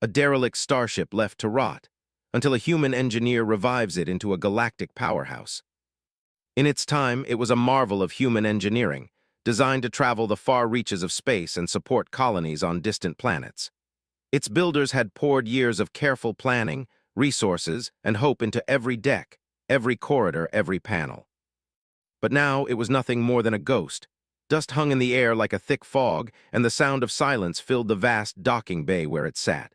a derelict starship left to rot, until a human engineer revives it into a galactic powerhouse. In its time, it was a marvel of human engineering, designed to travel the far reaches of space and support colonies on distant planets. Its builders had poured years of careful planning, resources, and hope into every deck, every corridor, every panel. But now it was nothing more than a ghost. Dust hung in the air like a thick fog, and the sound of silence filled the vast docking bay where it sat.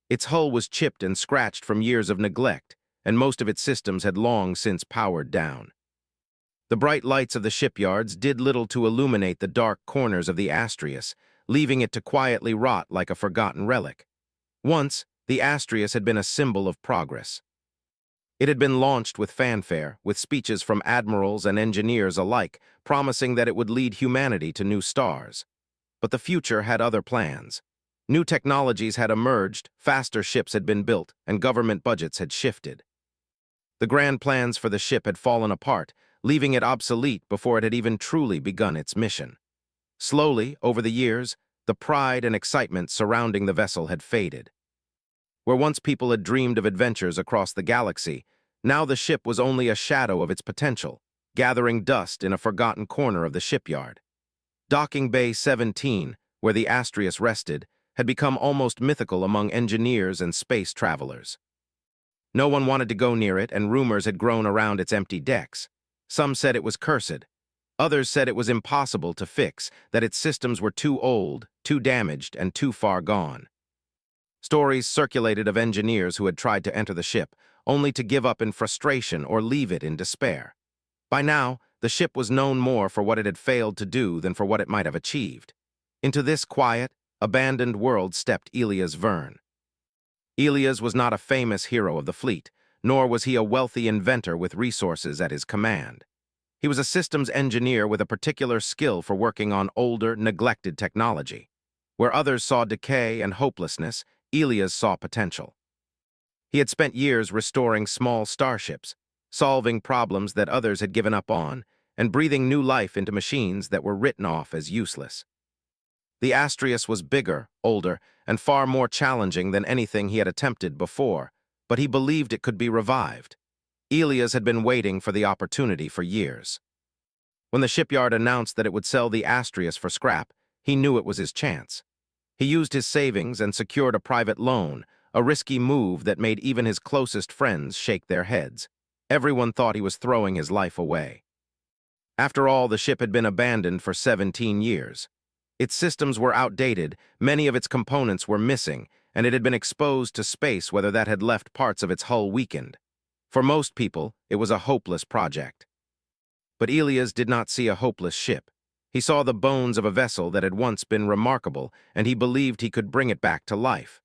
Its hull was chipped and scratched from years of neglect, and most of its systems had long since powered down. The bright lights of the shipyards did little to illuminate the dark corners of the Astrius, leaving it to quietly rot like a forgotten relic. Once, the Astrius had been a symbol of progress. It had been launched with fanfare, with speeches from admirals and engineers alike, promising that it would lead humanity to new stars. But the future had other plans. New technologies had emerged, faster ships had been built, and government budgets had shifted. The grand plans for the ship had fallen apart, leaving it obsolete before it had even truly begun its mission. Slowly, over the years, the pride and excitement surrounding the vessel had faded. Where once people had dreamed of adventures across the galaxy, now the ship was only a shadow of its potential, gathering dust in a forgotten corner of the shipyard. Docking Bay 17, where the Astrius rested, had become almost mythical among engineers and space travelers. No one wanted to go near it, and rumors had grown around its empty decks. Some said it was cursed. Others said it was impossible to fix, that its systems were too old, too damaged, and too far gone. Stories circulated of engineers who had tried to enter the ship, only to give up in frustration or leave it in despair. By now, the ship was known more for what it had failed to do than for what it might have achieved. Into this quiet, abandoned world stepped Elias Verne. Elias was not a famous hero of the fleet, nor was he a wealthy inventor with resources at his command. He was a systems engineer with a particular skill for working on older, neglected technology. Where others saw decay and hopelessness, Elias saw potential. He had spent years restoring small starships, solving problems that others had given up on, and breathing new life into machines that were written off as useless. The Astrius was bigger, older, and far more challenging than anything he had attempted before, but he believed it could be revived. Elias had been waiting for the opportunity for years. When the shipyard announced that it would sell the Astrius for scrap, he knew it was his chance. He used his savings and secured a private loan, a risky move that made even his closest friends shake their heads. Everyone thought he was throwing his life away. After all, the ship had been abandoned for 17 years. Its systems were outdated, many of its components were missing, and it had been exposed to space, whether that had left parts of its hull weakened. For most people, it was a hopeless project. But Elias did not see a hopeless ship. He saw the bones of a vessel that had once been remarkable, and he believed he could bring it back to life.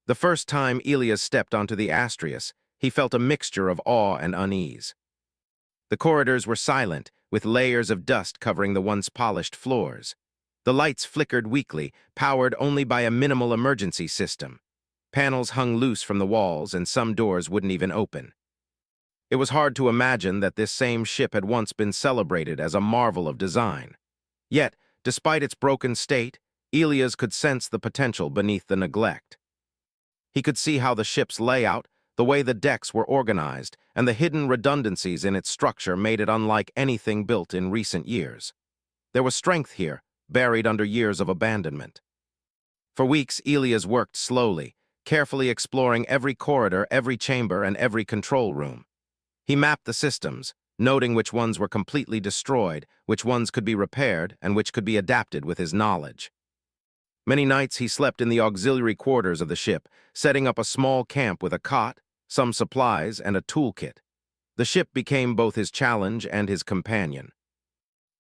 The first time Elias stepped onto the Astrius, he felt a mixture of awe and unease. The corridors were silent, with layers of dust covering the once polished floors. The lights flickered weakly, powered only by a minimal emergency system. Panels hung loose from the walls, and some doors wouldn't even open. It was hard to imagine that this same ship had once been celebrated as a marvel of design. Yet, despite its broken state, Elias could sense the potential beneath the neglect. He could see how the ship's layout, the way the decks were organized, and the hidden redundancies in its structure made it unlike anything built in recent years. There was strength here, buried under years of abandonment. For weeks, Elias worked slowly, carefully exploring every corridor, every chamber, and every control room. He mapped the systems, noting which ones were completely destroyed, which ones could be repaired, and which could be adapted with his knowledge. Many nights he slept in the auxiliary quarters of the ship, setting up a small camp with a cot, some supplies, and a toolkit. The ship became both his challenge and his companion.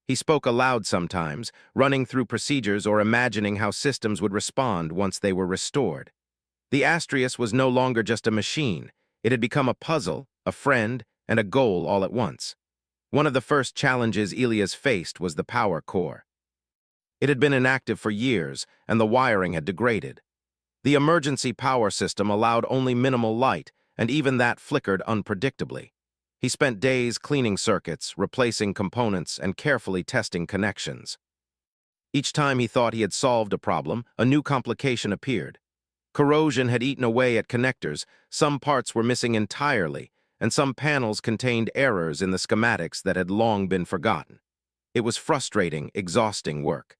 He spoke aloud sometimes, running through procedures or imagining how systems would respond once they were restored. The Astrius was no longer just a machine. It had become a puzzle, a friend, and a goal all at once. One of the first challenges Elias faced was the power core. It had been inactive for years, and the wiring had degraded. The emergency power system allowed only minimal light, and even that flickered unpredictably. He spent days cleaning circuits, replacing components, and carefully testing connections. Each time he thought he had solved a problem, a new complication appeared. Corrosion had eaten away at connectors, some parts were missing entirely, and some panels contained errors in the schematics that had long been forgotten. It was frustrating, exhausting work.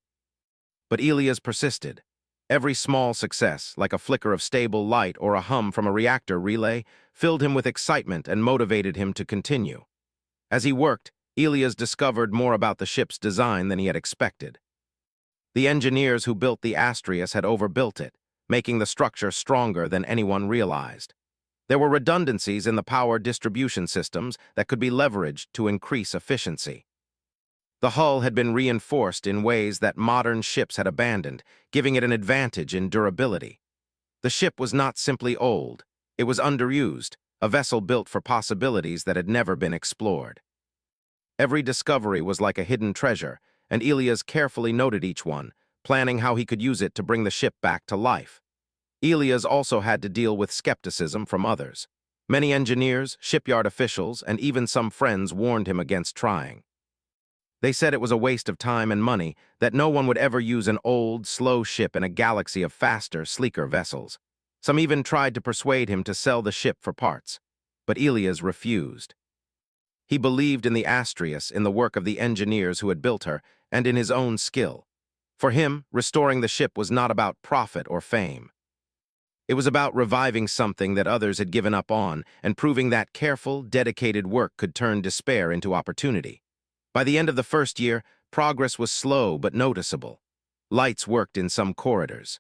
But Elias persisted. Every small success, like a flicker of stable light or a hum from a reactor relay, filled him with excitement and motivated him to continue. As he worked, Elias discovered more about the ship's design than he had expected. The engineers who built the Astrius had overbuilt it, making the structure stronger than anyone realized. There were redundancies in the power distribution systems that could be leveraged to increase efficiency. The hull had been reinforced in ways that modern ships had abandoned, giving it an advantage in durability. The ship was not simply old, it was underused, a vessel built for possibilities that had never been explored. Every discovery was like a hidden treasure, and Elias carefully noted each one, planning how he could use it to bring the ship back to life. Elias also had to deal with skepticism from others. Many engineers, shipyard officials, and even some friends warned him against trying. They said it was a waste of time and money, that no one would ever use an old, slow ship in a galaxy of faster, sleeker vessels. Some even tried to persuade him to sell the ship for parts. But Elias refused. He believed in the Astrius, in the work of the engineers who had built her, and in his own skill. For him, restoring the ship was not about profit or fame. It was about reviving something that others had given up on and proving that careful, dedicated work could turn despair into opportunity. By the end of the first year, progress was slow but noticeable. Lights worked in some corridors.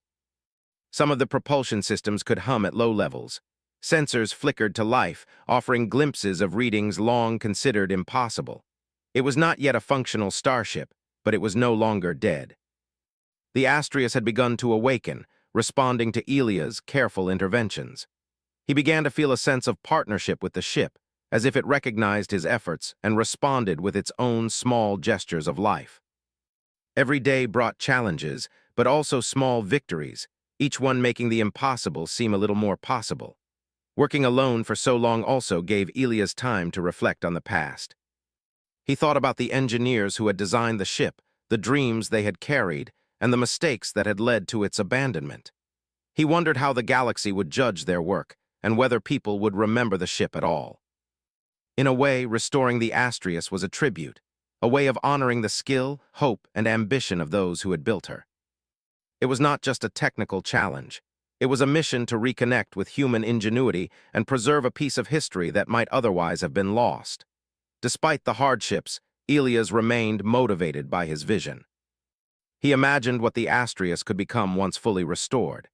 Some of the propulsion systems could hum at low levels. Sensors flickered to life, offering glimpses of readings long considered impossible. It was not yet a functional starship, but it was no longer dead. The Astrius had begun to awaken, responding to Elias' careful interventions. He began to feel a sense of partnership with the ship, as if it recognized his efforts and responded with its own small gestures of life. Every day brought challenges, but also small victories, each one making the impossible seem a little more possible. Working alone for so long also gave Elias time to reflect on the past. He thought about the engineers who had designed the ship, the dreams they had carried, and the mistakes that had led to its abandonment. He wondered how the galaxy would judge their work, and whether people would remember the ship at all. In a way, restoring the Astrius was a tribute, a way of honoring the skill, hope, and ambition of those who had built her. It was not just a technical challenge. It was a mission to reconnect with human ingenuity and preserve a piece of history that might otherwise have been lost. Despite the hardships, Elias remained motivated by his vision. He imagined what the Astrius could become once fully restored.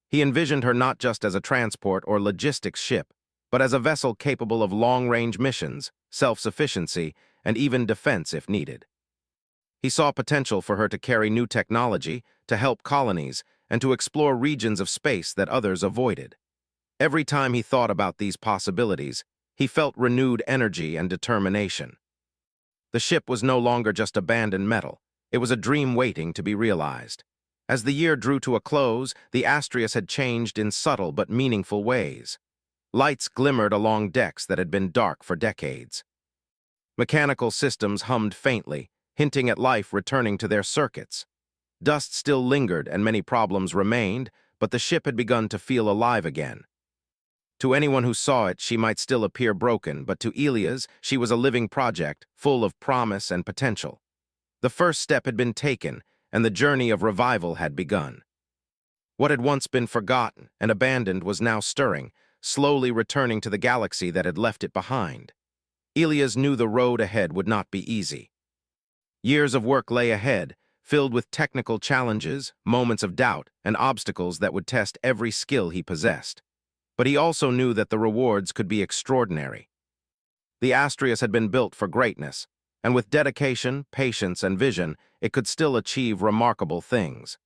He envisioned her not just as a transport or logistics ship, but as a vessel capable of long-range missions, self-sufficiency, and even defense if needed. He saw potential for her to carry new technology, to help colonies, and to explore regions of space that others avoided. Every time he thought about these possibilities, he felt renewed energy and determination. The ship was no longer just abandoned metal. It was a dream waiting to be realized. As the year drew to a close, the Astrius had changed in subtle but meaningful ways. Lights glimmered along decks that had been dark for decades. Mechanical systems hummed faintly, hinting at life returning to their circuits. Dust still lingered and many problems remained, but the ship had begun to feel alive again. To anyone who saw it, she might still appear broken, but to Elias, she was a living project, full of promise and potential. The first step had been taken, and the journey of revival had begun. What had once been forgotten and abandoned was now stirring, slowly returning to the galaxy that had left it behind. Elias knew the road ahead would not be easy. Years of work lay ahead, filled with technical challenges, moments of doubt, and obstacles that would test every skill he possessed. But he also knew that the rewards could be extraordinary. The Astrius had been built for greatness, and with dedication, patience, and vision, it could still achieve remarkable things.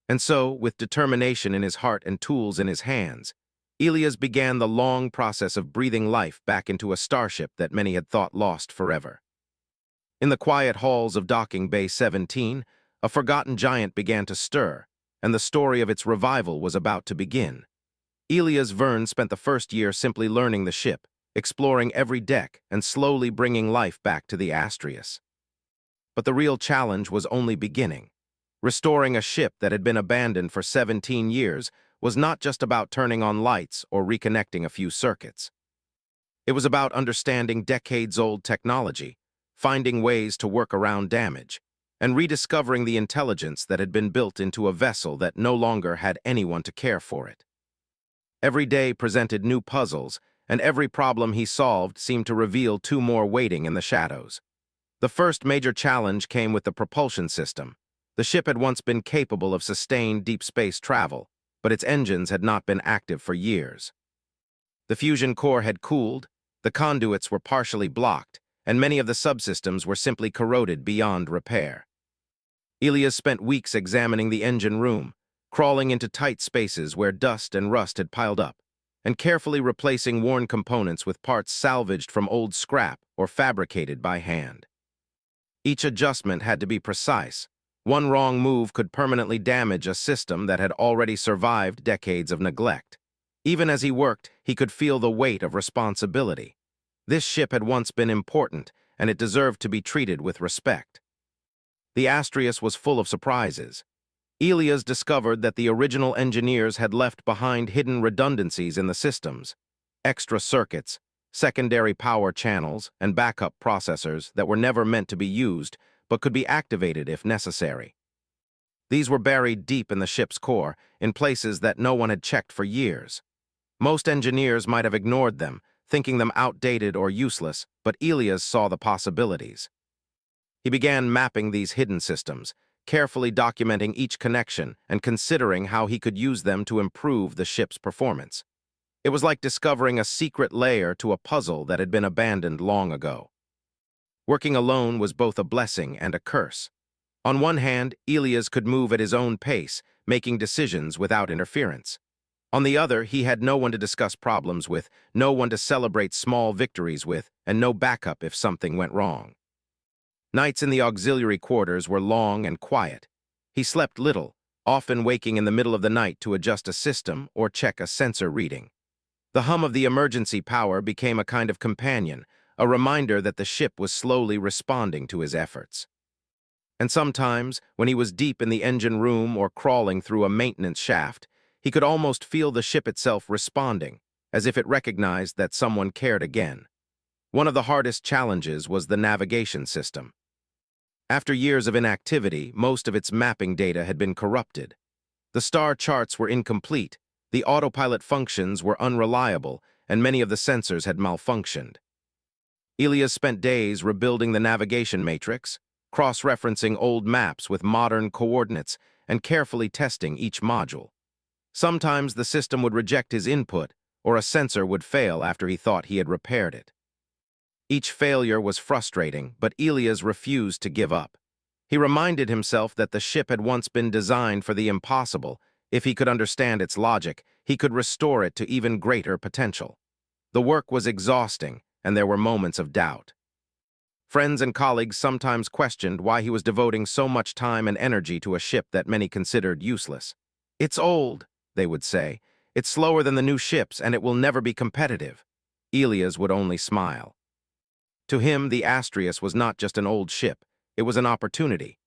And so, with determination in his heart and tools in his hands, Elias began the long process of breathing life back into a starship that many had thought lost forever. In the quiet halls of Docking Bay 17, a forgotten giant began to stir, and the story of its revival was about to begin. Elias Verne spent the first year simply learning the ship, exploring every deck, and slowly bringing life back to the Astrius. But the real challenge was only beginning. Restoring a ship that had been abandoned for 17 years was not just about turning on lights or reconnecting a few circuits. It was about understanding decades-old technology, finding ways to work around damage, and rediscovering the intelligence that had been built into a vessel that no longer had anyone to care for it. Every day presented new puzzles, and every problem he solved seemed to reveal two more waiting in the shadows. The first major challenge came with the propulsion system. The ship had once been capable of sustained deep space travel, but its engines had not been active for years. The fusion core had cooled, the conduits were partially blocked, and many of the subsystems were simply corroded beyond repair. Elias spent weeks examining the engine room, crawling into tight spaces where dust and rust had piled up, and carefully replacing worn components with parts salvaged from old scrap or fabricated by hand. Each adjustment had to be precise. One wrong move could permanently damage a system that had already survived decades of neglect. Even as he worked, he could feel the weight of responsibility. This ship had once been important, and it deserved to be treated with respect. The Astrius was full of surprises. Elias discovered that the original engineers had left behind hidden redundancies in the systems, extra circuits, secondary power channels, and backup processors that were never meant to be used but could be activated if necessary. These were buried deep in the ship's core, in places that no one had checked for years. Most engineers might have ignored them, thinking them outdated or useless, but Elias saw the possibilities. He began mapping these hidden systems, carefully documenting each connection and considering how he could use them to improve the ship's performance. It was like discovering a secret layer to a puzzle that had been abandoned long ago. Working alone was both a blessing and a curse. On one hand, Elias could move at his own pace, making decisions without interference. On the other, he had no one to discuss problems with, no one to celebrate small victories with, and no backup if something went wrong. Nights in the auxiliary quarters were long and quiet. He slept little, often waking in the middle of the night to adjust a system or check a sensor reading. The hum of the emergency power became a kind of companion, a reminder that the ship was slowly responding to his efforts. And sometimes, when he was deep in the engine room or crawling through a maintenance shaft, he could almost feel the ship itself responding, as if it recognized that someone cared again. One of the hardest challenges was the navigation system. After years of inactivity, most of its mapping data had been corrupted. The star charts were incomplete, the autopilot functions were unreliable, and many of the sensors had malfunctioned. Elias spent days rebuilding the navigation matrix, cross-referencing old maps with modern coordinates, and carefully testing each module. Sometimes the system would reject his input, or a sensor would fail after he thought he had repaired it. Each failure was frustrating, but Elias refused to give up. He reminded himself that the ship had once been designed for the impossible. If he could understand its logic, he could restore it to even greater potential. The work was exhausting, and there were moments of doubt. Friends and colleagues sometimes questioned why he was devoting so much time and energy to a ship that many considered useless. "It's old," they would say. "It's slower than the new ships, and it will never be competitive." Elias would only smile. To him, the Astrius was not just an old ship, it was an opportunity.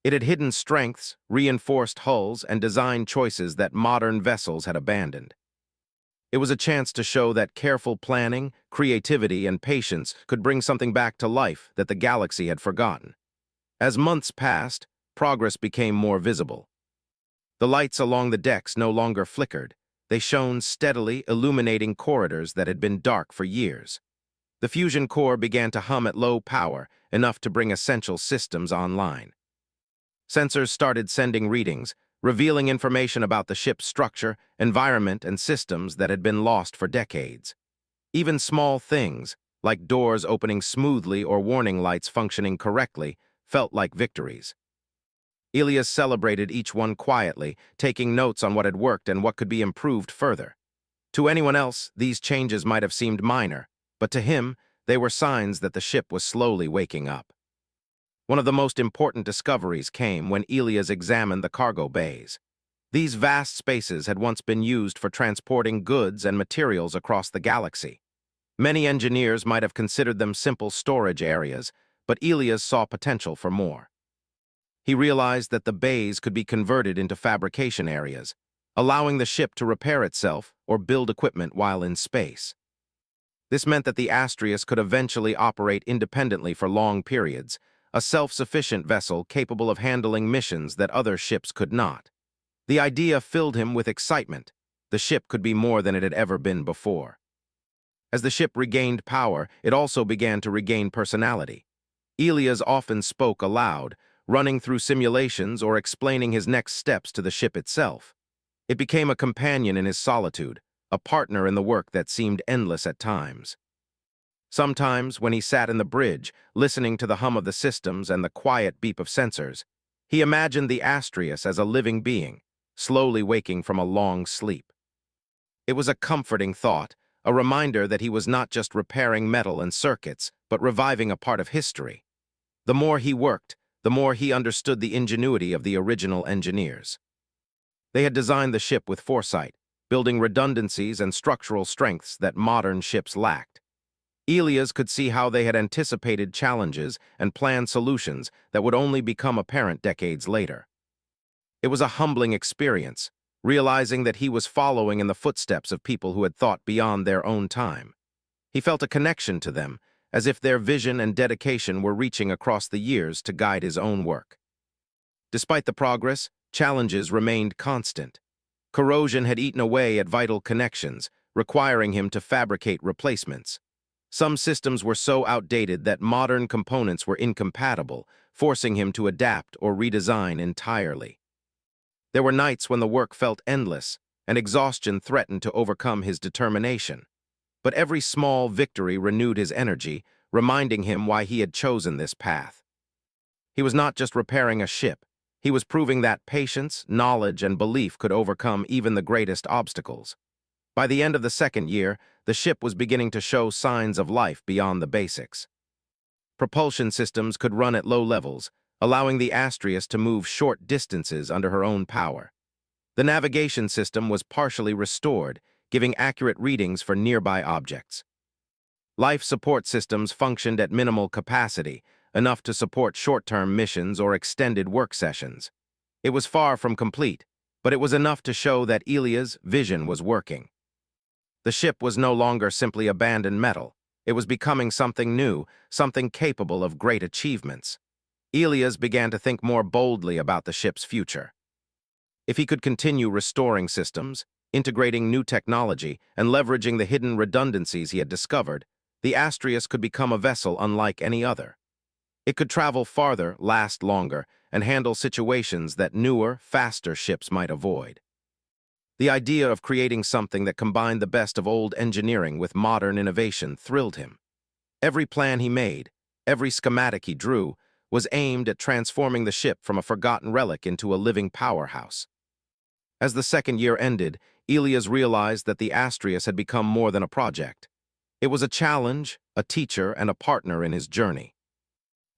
It had hidden strengths, reinforced hulls, and design choices that modern vessels had abandoned. It was a chance to show that careful planning, creativity, and patience could bring something back to life that the galaxy had forgotten. As months passed, progress became more visible. The lights along the decks no longer flickered. They shone steadily, illuminating corridors that had been dark for years. The fusion core began to hum at low power, enough to bring essential systems online. Sensors started sending readings, revealing information about the ship's structure, environment, and systems that had been lost for decades. Even small things, like doors opening smoothly or warning lights functioning correctly, felt like victories. Elias celebrated each one quietly, taking notes on what had worked and what could be improved further. To anyone else, these changes might have seemed minor, but to him, they were signs that the ship was slowly waking up. One of the most important discoveries came when Elias examined the cargo bays. These vast spaces had once been used for transporting goods and materials across the galaxy. Many engineers might have considered them simple storage areas, but Elias saw potential for more. He realized that the bays could be converted into fabrication areas. allowing the ship to repair itself or build equipment while in space. This meant that the Astrius could eventually operate independently for long periods, a self-sufficient vessel capable of handling missions that other ships could not. The idea filled him with excitement. The ship could be more than it had ever been before. As the ship regained power, it also began to regain personality. Elias often spoke aloud, running through simulations or explaining his next steps to the ship itself. It became a companion in his solitude, a partner in the work that seemed endless at times. Sometimes, when he sat in the bridge, listening to the hum of the systems and the quiet beep of sensors, he imagined the Astrius as a living being, slowly waking from a long sleep. It was a comforting thought, a reminder that he was not just repairing metal and circuits, but reviving a part of history. The more he worked, the more he understood the ingenuity of the original engineers. They had designed the ship with foresight, building redundancies and structural strengths that modern ships lacked. Elias could see how they had anticipated challenges and planned solutions that would only become apparent decades later. It was a humbling experience, realizing that he was following in the footsteps of people who had thought beyond their own time. He felt a connection to them, as if their vision and dedication were reaching across the years to guide his own work. Despite the progress, challenges remained constant. Corrosion had eaten away at vital connections, requiring him to fabricate replacements. Some systems were so outdated that modern components were incompatible, forcing him to adapt or redesign entirely. There were nights when the work felt endless, and exhaustion threatened to overcome his determination. But every small victory renewed his energy, reminding him why he had chosen this path. He was not just repairing a ship, he was proving that patience, knowledge, and belief could overcome even the greatest obstacles. By the end of the second year, the ship was beginning to show signs of life beyond the basics. Propulsion systems could run at low levels, allowing the Astrius to move short distances under her own power. The navigation system was partially restored, giving accurate readings for nearby objects. Life support systems functioned at minimal capacity, enough to support short-term missions or extended work sessions. It was far from complete, but it was enough to show that Elias' vision was working. The ship was no longer simply abandoned metal. It was becoming something new, something capable of great achievements. Elias began to think more boldly about the ship's future. If he could continue restoring systems, integrating new technology, and leveraging the hidden redundancies he had discovered, the Astrius could become a vessel unlike any other. It could travel farther, last longer, and handle situations that newer, faster ships might avoid. The idea of creating something that combined the best of old engineering with modern innovation thrilled him. Every plan he made, every schematic he drew, was aimed at transforming the ship from a forgotten relic into a living powerhouse. As the second year ended, Elias realized that the Astrius had become more than a project. It was a challenge, a teacher, and a partner in his journey.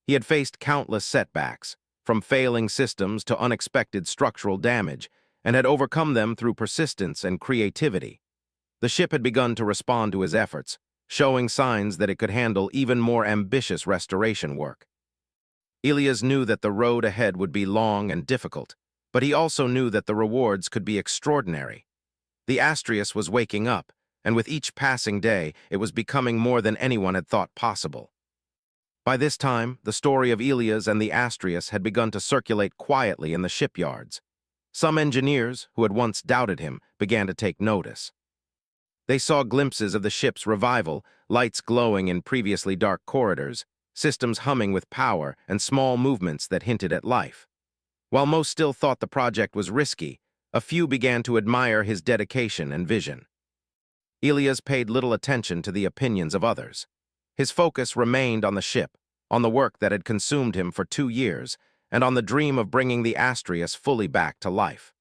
He had faced countless setbacks, from failing systems to unexpected structural damage, and had overcome them through persistence and creativity. The ship had begun to respond to his efforts, showing signs that it could handle even more ambitious restoration work. Elias knew that the road ahead would be long and difficult, but he also knew that the rewards could be extraordinary. The Astrius was waking up, and with each passing day, it was becoming more than anyone had thought possible. By this time, the story of Elias and the Astrius had begun to circulate quietly in the shipyards. Some engineers, who had once doubted him, began to take notice. They saw glimpses of the ship's revival, lights glowing in previously dark corridors, systems humming with power, and small movements that hinted at life. While most still thought the project was risky, a few began to admire his dedication and vision. Elias paid little attention to the opinions of others. His focus remained on the ship, on the work that had consumed him for 2 years, and on the dream of bringing the Astrius fully back to life.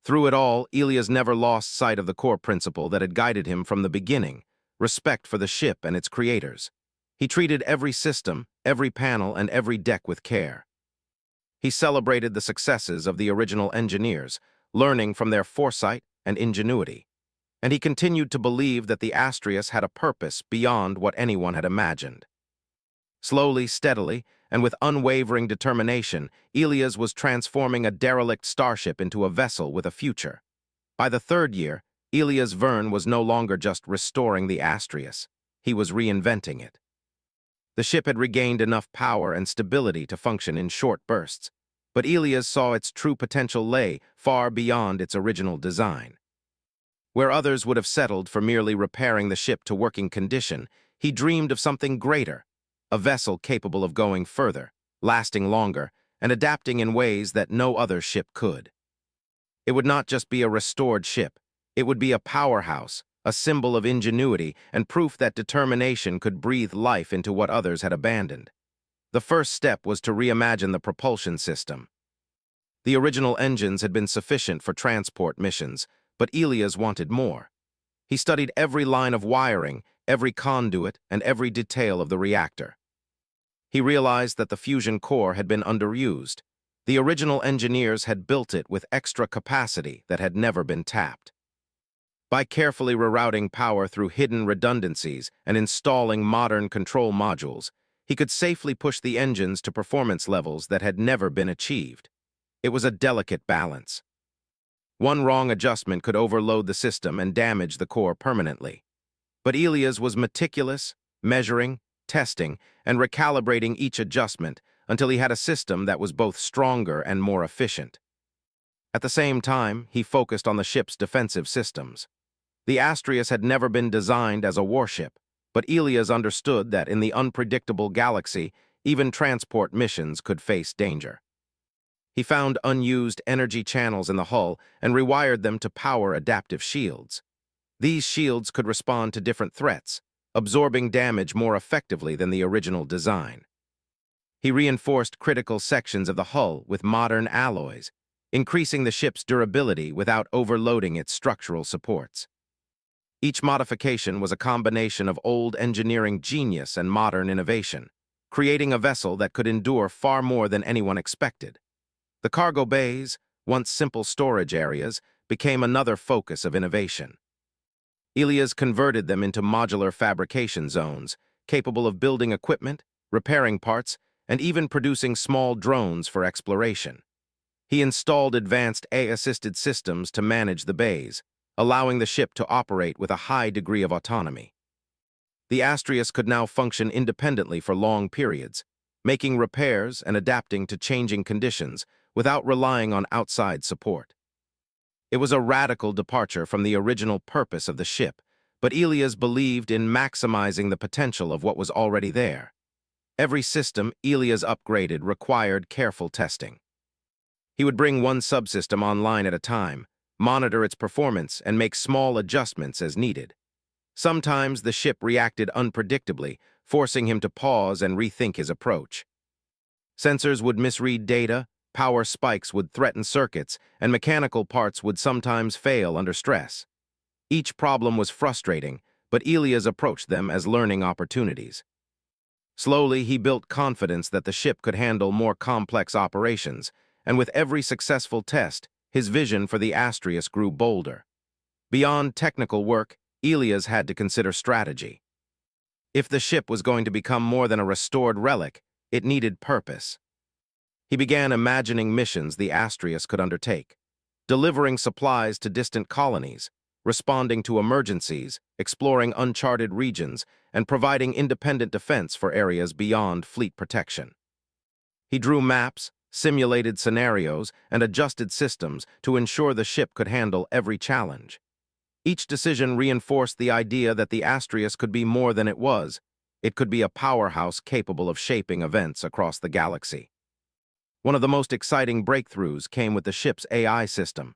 Through it all, Elias never lost sight of the core principle that had guided him from the beginning: respect for the ship and its creators. He treated every system, every panel, and every deck with care. He celebrated the successes of the original engineers, learning from their foresight and ingenuity. And he continued to believe that the Astrius had a purpose beyond what anyone had imagined. Slowly, steadily, and with unwavering determination, Elias was transforming a derelict starship into a vessel with a future. By the third year, Elias Verne was no longer just restoring the Astrius. He was reinventing it. The ship had regained enough power and stability to function in short bursts, but Elias saw its true potential lay far beyond its original design. Where others would have settled for merely repairing the ship to working condition, he dreamed of something greater, a vessel capable of going further, lasting longer, and adapting in ways that no other ship could. It would not just be a restored ship, it would be a powerhouse, a symbol of ingenuity and proof that determination could breathe life into what others had abandoned. The first step was to reimagine the propulsion system. The original engines had been sufficient for transport missions, but Elias wanted more. He studied every line of wiring, every conduit, and every detail of the reactor. He realized that the fusion core had been underused. The original engineers had built it with extra capacity that had never been tapped. By carefully rerouting power through hidden redundancies and installing modern control modules, he could safely push the engines to performance levels that had never been achieved. It was a delicate balance. One wrong adjustment could overload the system and damage the core permanently. But Elias was meticulous, measuring, testing, and recalibrating each adjustment until he had a system that was both stronger and more efficient. At the same time, he focused on the ship's defensive systems. The Astrius had never been designed as a warship, but Elias understood that in the unpredictable galaxy, even transport missions could face danger. He found unused energy channels in the hull and rewired them to power adaptive shields. These shields could respond to different threats, absorbing damage more effectively than the original design. He reinforced critical sections of the hull with modern alloys, increasing the ship's durability without overloading its structural supports. Each modification was a combination of old engineering genius and modern innovation, creating a vessel that could endure far more than anyone expected. The cargo bays, once simple storage areas, became another focus of innovation. Elias converted them into modular fabrication zones, capable of building equipment, repairing parts, and even producing small drones for exploration. He installed advanced AI-assisted systems to manage the bays, allowing the ship to operate with a high degree of autonomy. The Astrius could now function independently for long periods, making repairs and adapting to changing conditions without relying on outside support. It was a radical departure from the original purpose of the ship, but Elias believed in maximizing the potential of what was already there. Every system Elias upgraded required careful testing. He would bring one subsystem online at a time, monitor its performance, and make small adjustments as needed. Sometimes the ship reacted unpredictably, forcing him to pause and rethink his approach. Sensors would misread data, power spikes would threaten circuits, and mechanical parts would sometimes fail under stress. Each problem was frustrating, but Elias approached them as learning opportunities. Slowly, he built confidence that the ship could handle more complex operations, and with every successful test, his vision for the Astrius grew bolder. Beyond technical work, Elias had to consider strategy. If the ship was going to become more than a restored relic, it needed purpose. He began imagining missions the Astrius could undertake, delivering supplies to distant colonies, responding to emergencies, exploring uncharted regions, and providing independent defense for areas beyond fleet protection. He drew maps, simulated scenarios, and adjusted systems to ensure the ship could handle every challenge. Each decision reinforced the idea that the Astrius could be more than it was. It could be a powerhouse capable of shaping events across the galaxy. One of the most exciting breakthroughs came with the ship's AI system.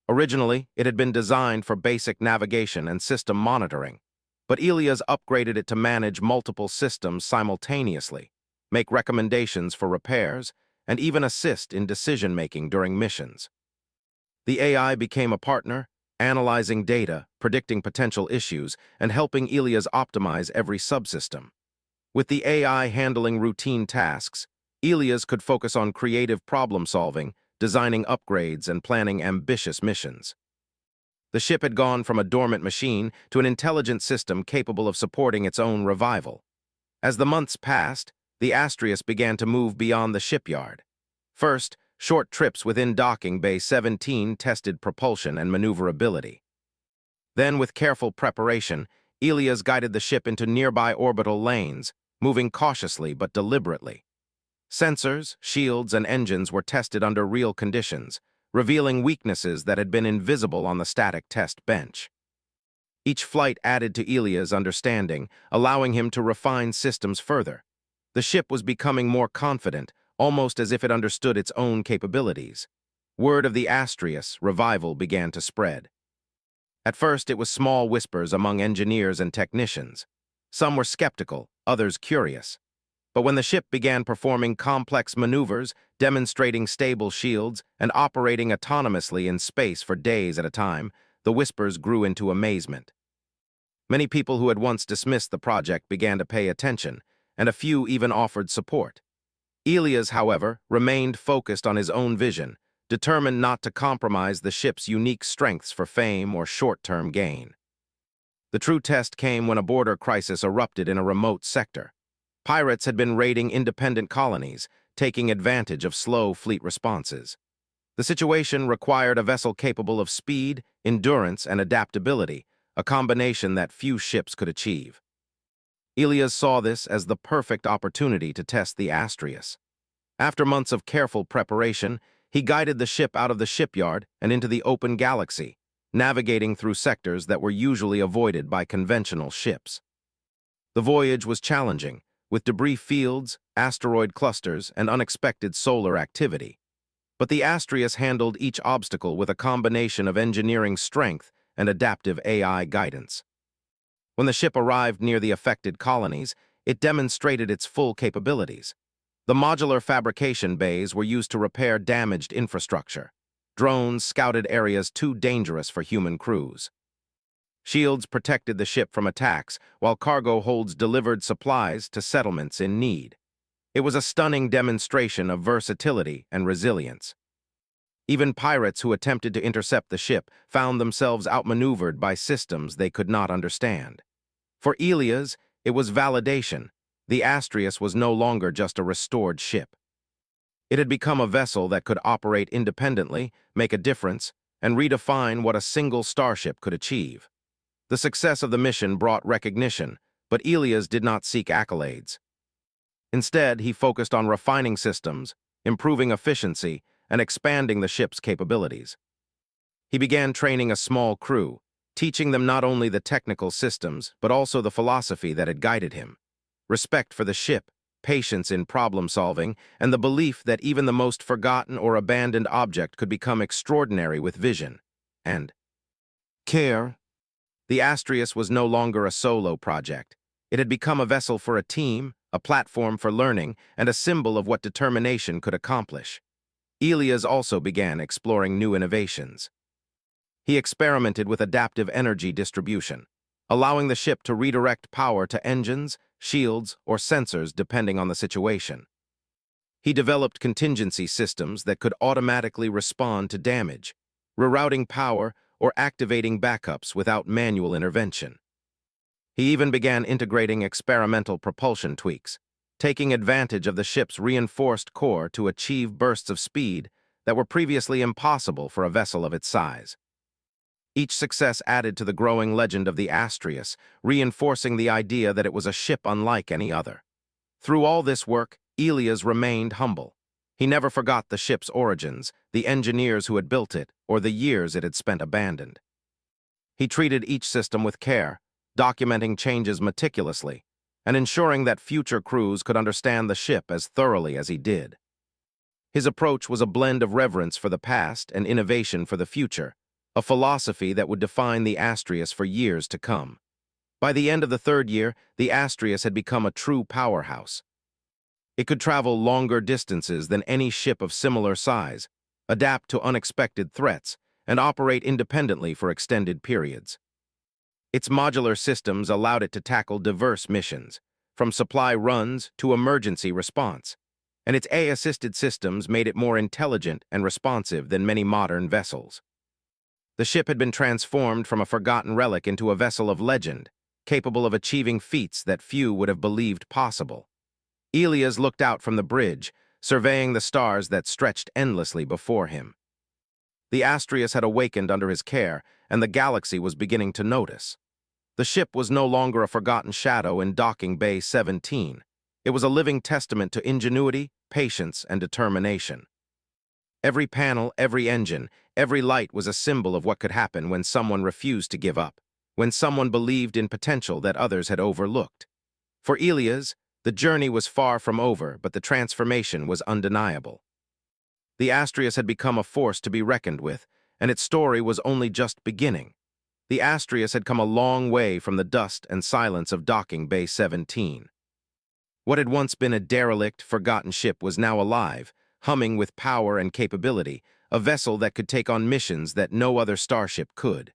Originally, it had been designed for basic navigation and system monitoring, but Elias upgraded it to manage multiple systems simultaneously, make recommendations for repairs, and even assist in decision-making during missions. The AI became a partner, analyzing data, predicting potential issues, and helping Elias optimize every subsystem. With the AI handling routine tasks, Elias could focus on creative problem-solving, designing upgrades, and planning ambitious missions. The ship had gone from a dormant machine to an intelligent system capable of supporting its own revival. As the months passed, the Astrius began to move beyond the shipyard. First, Short trips within Docking Bay 17 tested propulsion and maneuverability. Then, with careful preparation, Elias guided the ship into nearby orbital lanes, moving cautiously but deliberately. Sensors, shields, and engines were tested under real conditions, revealing weaknesses that had been invisible on the static test bench. Each flight added to Elias' understanding, allowing him to refine systems further. The ship was becoming more confident, almost as if it understood its own capabilities. Word of the Astrius revival began to spread. At first, it was small whispers among engineers and technicians. Some were skeptical, others curious. But when the ship began performing complex maneuvers, demonstrating stable shields, and operating autonomously in space for days at a time, the whispers grew into amazement. Many people who had once dismissed the project began to pay attention, and a few even offered support. Elias, however, remained focused on his own vision, determined not to compromise the ship's unique strengths for fame or short-term gain. The true test came when a border crisis erupted in a remote sector. Pirates had been raiding independent colonies, taking advantage of slow fleet responses. The situation required a vessel capable of speed, endurance, and adaptability, a combination that few ships could achieve. Elias saw this as the perfect opportunity to test the Astrius. After months of careful preparation, he guided the ship out of the shipyard and into the open galaxy, navigating through sectors that were usually avoided by conventional ships. The voyage was challenging, with debris fields, asteroid clusters, and unexpected solar activity. But the Astrius handled each obstacle with a combination of engineering strength and adaptive AI guidance. When the ship arrived near the affected colonies, it demonstrated its full capabilities. The modular fabrication bays were used to repair damaged infrastructure. Drones scouted areas too dangerous for human crews. Shields protected the ship from attacks, while cargo holds delivered supplies to settlements in need. It was a stunning demonstration of versatility and resilience. Even pirates who attempted to intercept the ship found themselves outmaneuvered by systems they could not understand. For Elias, it was validation. The Astrius was no longer just a restored ship. It had become a vessel that could operate independently, make a difference, and redefine what a single starship could achieve. The success of the mission brought recognition, but Elias did not seek accolades. Instead, he focused on refining systems, improving efficiency, and expanding the ship's capabilities. He began training a small crew, teaching them not only the technical systems, but also the philosophy that had guided him: respect for the ship, patience in problem-solving, and the belief that even the most forgotten or abandoned object could become extraordinary with vision and care. The Astrius was no longer a solo project. It had become a vessel for a team, a platform for learning, and a symbol of what determination could accomplish. Elias also began exploring new innovations. He experimented with adaptive energy distribution, allowing the ship to redirect power to engines, shields, or sensors depending on the situation. He developed contingency systems that could automatically respond to damage, rerouting power or activating backups without manual intervention. He even began integrating experimental propulsion tweaks, taking advantage of the ship's reinforced core to achieve bursts of speed that were previously impossible for a vessel of its size. Each success added to the growing legend of the Astrius, reinforcing the idea that it was a ship unlike any other. Through all this work, Elias remained humble. He never forgot the ship's origins, the engineers who had built it, or the years it had spent abandoned. He treated each system with care, documenting changes meticulously, and ensuring that future crews could understand the ship as thoroughly as he did. His approach was a blend of reverence for the past and innovation for the future, a philosophy that would define the Astrius for years to come. By the end of the third year, the Astrius had become a true powerhouse. It could travel longer distances than any ship of similar size, adapt to unexpected threats, and operate independently for extended periods. Its modular systems allowed it to tackle diverse missions, from supply runs to emergency response, and its AI-assisted systems made it more intelligent and responsive than many modern vessels. The ship had been transformed from a forgotten relic into a vessel of legend, capable of achieving feats that few would have believed possible. Elias looked out from the bridge, surveying the stars that stretched endlessly before him. The Astrius had awakened under his care, and the galaxy was beginning to notice. The ship was no longer a forgotten shadow in Docking Bay 17. It was a living testament to ingenuity, patience, and determination. Every panel, every engine, every light was a symbol of what could happen when someone refused to give up, when someone believed in potential that others had overlooked. For Elias, the journey was far from over, but the transformation was undeniable. The Astrius had become a force to be reckoned with, and its story was only just beginning. The Astrius had come a long way from the dust and silence of Docking Bay 17. What had once been a derelict, forgotten ship was now alive, humming with power and capability, a vessel that could take on missions that no other starship could.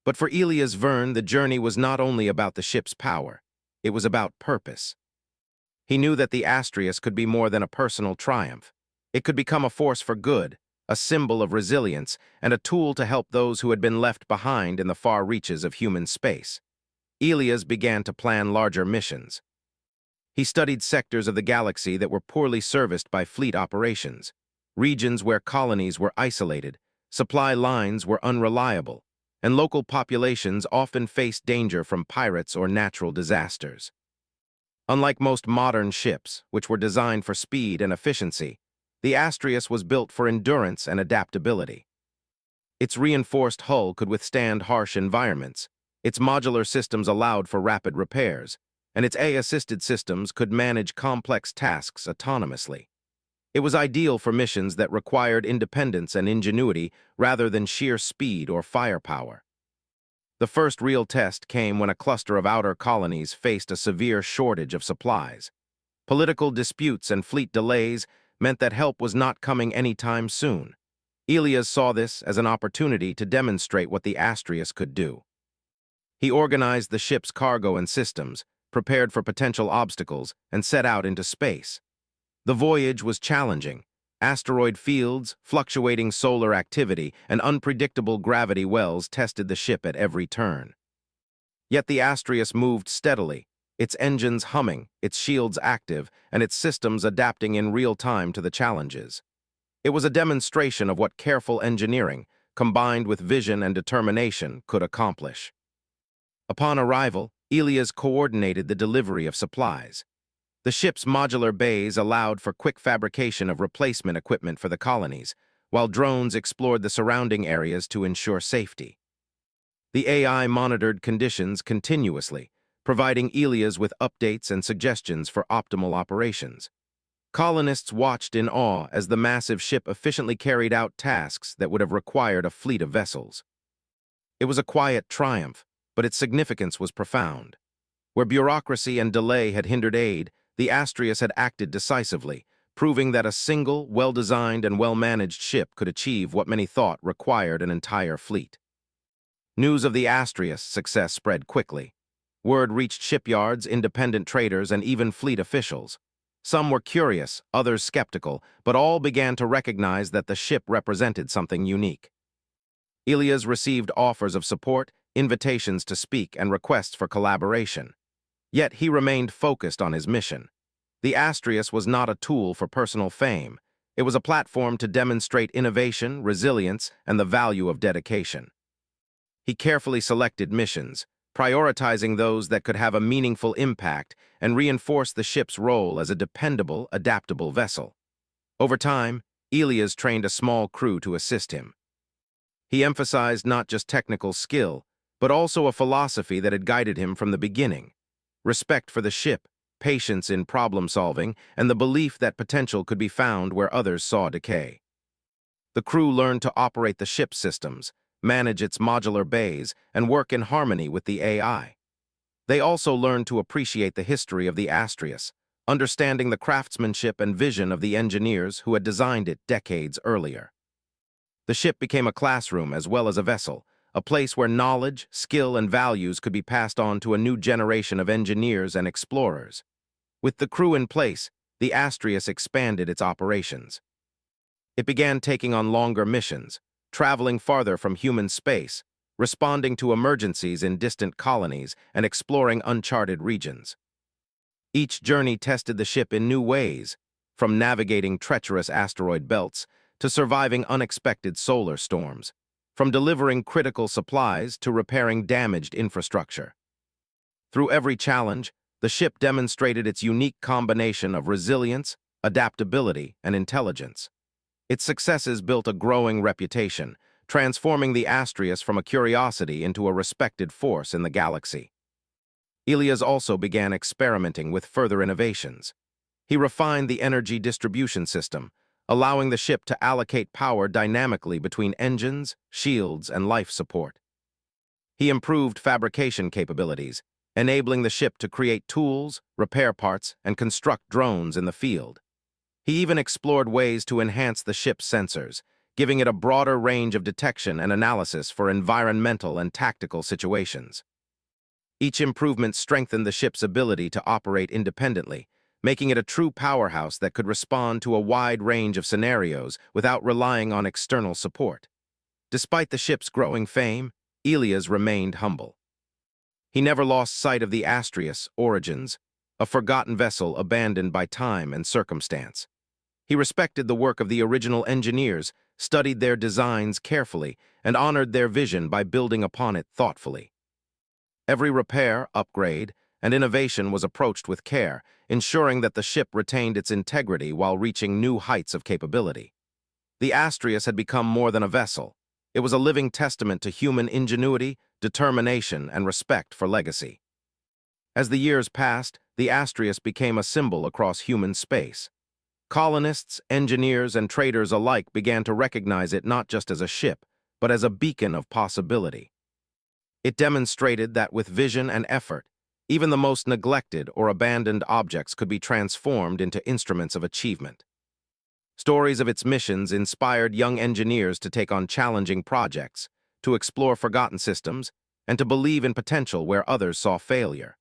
But for Elias Verne, the journey was not only about the ship's power, it was about purpose. He knew that the Astrius could be more than a personal triumph. It could become a force for good, a symbol of resilience, and a tool to help those who had been left behind in the far reaches of human space. Elias began to plan larger missions. He studied sectors of the galaxy that were poorly serviced by fleet operations, regions where colonies were isolated, supply lines were unreliable, and local populations often faced danger from pirates or natural disasters. Unlike most modern ships, which were designed for speed and efficiency, the Astrius was built for endurance and adaptability. Its reinforced hull could withstand harsh environments, its modular systems allowed for rapid repairs, and its AI-assisted systems could manage complex tasks autonomously. It was ideal for missions that required independence and ingenuity rather than sheer speed or firepower. The first real test came when a cluster of outer colonies faced a severe shortage of supplies. Political disputes and fleet delays meant that help was not coming anytime soon. Elias saw this as an opportunity to demonstrate what the Astrius could do. He organized the ship's cargo and systems, prepared for potential obstacles, and set out into space. The voyage was challenging. Asteroid fields, fluctuating solar activity, and unpredictable gravity wells tested the ship at every turn. Yet the Astrius moved steadily, its engines humming, its shields active, and its systems adapting in real time to the challenges. It was a demonstration of what careful engineering, combined with vision and determination, could accomplish. Upon arrival, Elias coordinated the delivery of supplies. The ship's modular bays allowed for quick fabrication of replacement equipment for the colonies, while drones explored the surrounding areas to ensure safety. The AI monitored conditions continuously, providing Elias with updates and suggestions for optimal operations. Colonists watched in awe as the massive ship efficiently carried out tasks that would have required a fleet of vessels. It was a quiet triumph, but its significance was profound. Where bureaucracy and delay had hindered aid, the Astrius had acted decisively, proving that a single, well-designed and well-managed ship could achieve what many thought required an entire fleet. News of the Astrius' success spread quickly. Word reached shipyards, independent traders, and even fleet officials. Some were curious, others skeptical, but all began to recognize that the ship represented something unique. Elias received offers of support, invitations to speak, and requests for collaboration. Yet he remained focused on his mission. The Astrius was not a tool for personal fame. It was a platform to demonstrate innovation, resilience, and the value of dedication. He carefully selected missions, prioritizing those that could have a meaningful impact and reinforce the ship's role as a dependable, adaptable vessel. Over time, Elias trained a small crew to assist him. He emphasized not just technical skill, but also a philosophy that had guided him from the beginning: respect for the ship, patience in problem-solving, and the belief that potential could be found where others saw decay. The crew learned to operate the ship's systems, manage its modular bays, and work in harmony with the AI. They also learned to appreciate the history of the Astrius, understanding the craftsmanship and vision of the engineers who had designed it decades earlier. The ship became a classroom as well as a vessel, a place where knowledge, skill, and values could be passed on to a new generation of engineers and explorers. With the crew in place, the Astrius expanded its operations. It began taking on longer missions, traveling farther from human space, responding to emergencies in distant colonies, and exploring uncharted regions. Each journey tested the ship in new ways, from navigating treacherous asteroid belts to surviving unexpected solar storms, from delivering critical supplies to repairing damaged infrastructure. Through every challenge, the ship demonstrated its unique combination of resilience, adaptability, and intelligence. Its successes built a growing reputation, transforming the Astrius from a curiosity into a respected force in the galaxy. Elias also began experimenting with further innovations. He refined the energy distribution system, allowing the ship to allocate power dynamically between engines, shields, and life support. He improved fabrication capabilities, enabling the ship to create tools, repair parts, and construct drones in the field. He even explored ways to enhance the ship's sensors, giving it a broader range of detection and analysis for environmental and tactical situations. Each improvement strengthened the ship's ability to operate independently, making it a true powerhouse that could respond to a wide range of scenarios without relying on external support. Despite the ship's growing fame, Elias remained humble. He never lost sight of the Astrius' origins, a forgotten vessel abandoned by time and circumstance. He respected the work of the original engineers, studied their designs carefully, and honored their vision by building upon it thoughtfully. Every repair, upgrade, and innovation was approached with care, ensuring that the ship retained its integrity while reaching new heights of capability. The Astrius had become more than a vessel. It was a living testament to human ingenuity, determination, and respect for legacy. As the years passed, the Astrius became a symbol across human space. Colonists, engineers, and traders alike began to recognize it not just as a ship, but as a beacon of possibility. It demonstrated that with vision and effort, even the most neglected or abandoned objects could be transformed into instruments of achievement. Stories of its missions inspired young engineers to take on challenging projects, to explore forgotten systems, and to believe in potential where others saw failure.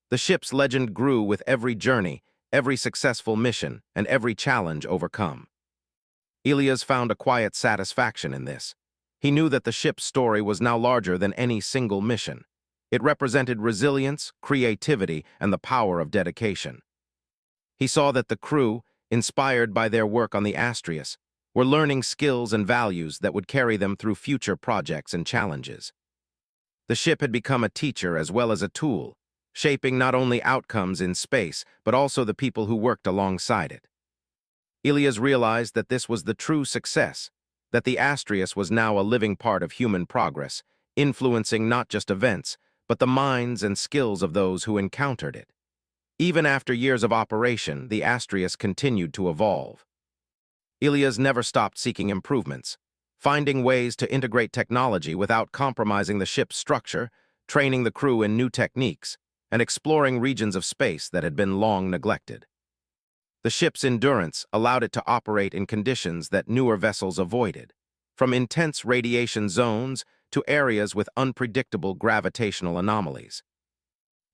The ship's legend grew with every journey, every successful mission, and every challenge overcome. Elias found a quiet satisfaction in this. He knew that the ship's story was now larger than any single mission. It represented resilience, creativity, and the power of dedication. He saw that the crew, inspired by their work on the Astrius, were learning skills and values that would carry them through future projects and challenges. The ship had become a teacher as well as a tool, shaping not only outcomes in space, but also the people who worked alongside it. Elias realized that this was the true success, that the Astrius was now a living part of human progress, influencing not just events, but the minds and skills of those who encountered it. Even after years of operation, the Astrius continued to evolve. Elias never stopped seeking improvements, finding ways to integrate technology without compromising the ship's structure, training the crew in new techniques, and exploring regions of space that had been long neglected. The ship's endurance allowed it to operate in conditions that newer vessels avoided, from intense radiation zones to areas with unpredictable gravitational anomalies.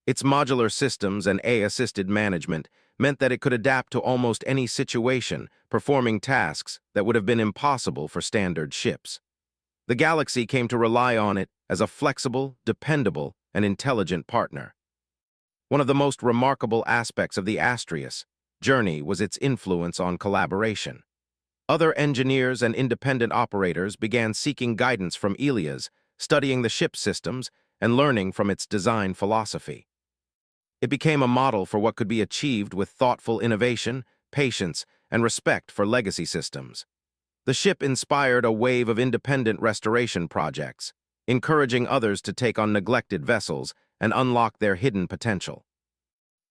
Its modular systems and AI-assisted management meant that it could adapt to almost any situation, performing tasks that would have been impossible for standard ships. The galaxy came to rely on it as a flexible, dependable, and intelligent partner. One of the most remarkable aspects of the Astrius journey was its influence on collaboration. Other engineers and independent operators began seeking guidance from Elias, studying the ship's systems and learning from its design philosophy. It became a model for what could be achieved with thoughtful innovation, patience, and respect for legacy systems. The ship inspired a wave of independent restoration projects, encouraging others to take on neglected vessels and unlock their hidden potential.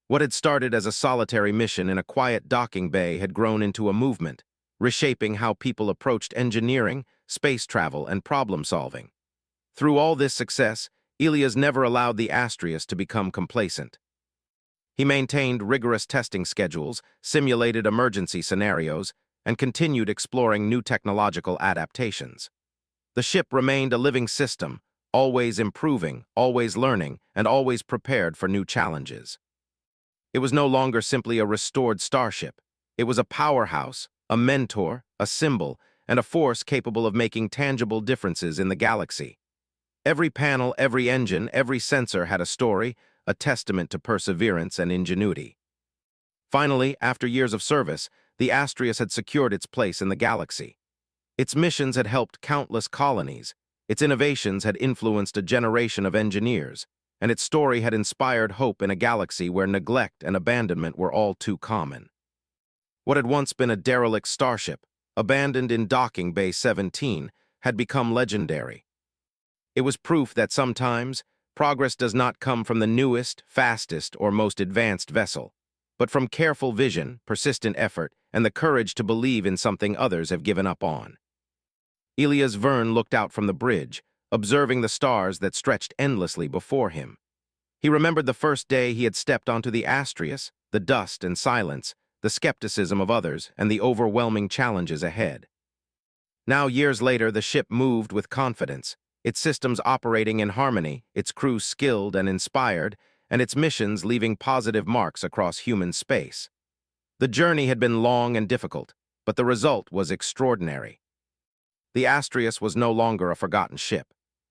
What had started as a solitary mission in a quiet docking bay had grown into a movement, reshaping how people approached engineering, space travel, and problem-solving. Through all this success, Elias never allowed the Astrius to become complacent. He maintained rigorous testing schedules, simulated emergency scenarios, and continued exploring new technological adaptations. The ship remained a living system, always improving, always learning, and always prepared for new challenges. It was no longer simply a restored starship. It was a powerhouse, a mentor, a symbol, and a force capable of making tangible differences in the galaxy. Every panel, every engine, every sensor had a story, a testament to perseverance and ingenuity. Finally, after years of service, the Astrius had secured its place in the galaxy. Its missions had helped countless colonies, its innovations had influenced a generation of engineers, and its story had inspired hope in a galaxy where neglect and abandonment were all too common. What had once been a derelict starship, abandoned in Docking Bay 17, had become legendary. It was proof that sometimes progress does not come from the newest, fastest, or most advanced vessel, but from careful vision, persistent effort, and the courage to believe in something others have given up on. Elias Verne looked out from the bridge, observing the stars that stretched endlessly before him. He remembered the first day he had stepped onto the Astrius, the dust and silence, the skepticism of others, and the overwhelming challenges ahead. Now, years later, the ship moved with confidence, its systems operating in harmony, its crew skilled and inspired, and its missions leaving positive marks across human space. The journey had been long and difficult, but the result was extraordinary. The Astrius was no longer a forgotten ship.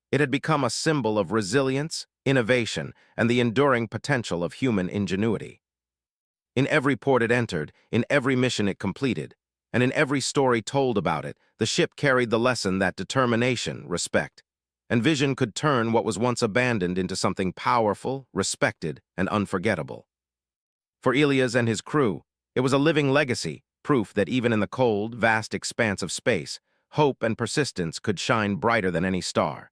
It had become a symbol of resilience, innovation, and the enduring potential of human ingenuity. In every port it entered, in every mission it completed, and in every story told about it, the ship carried the lesson that determination, respect, and vision could turn what was once abandoned into something powerful, respected, and unforgettable. For Elias and his crew, it was a living legacy, proof that even in the cold, vast expanse of space, hope and persistence could shine brighter than any star.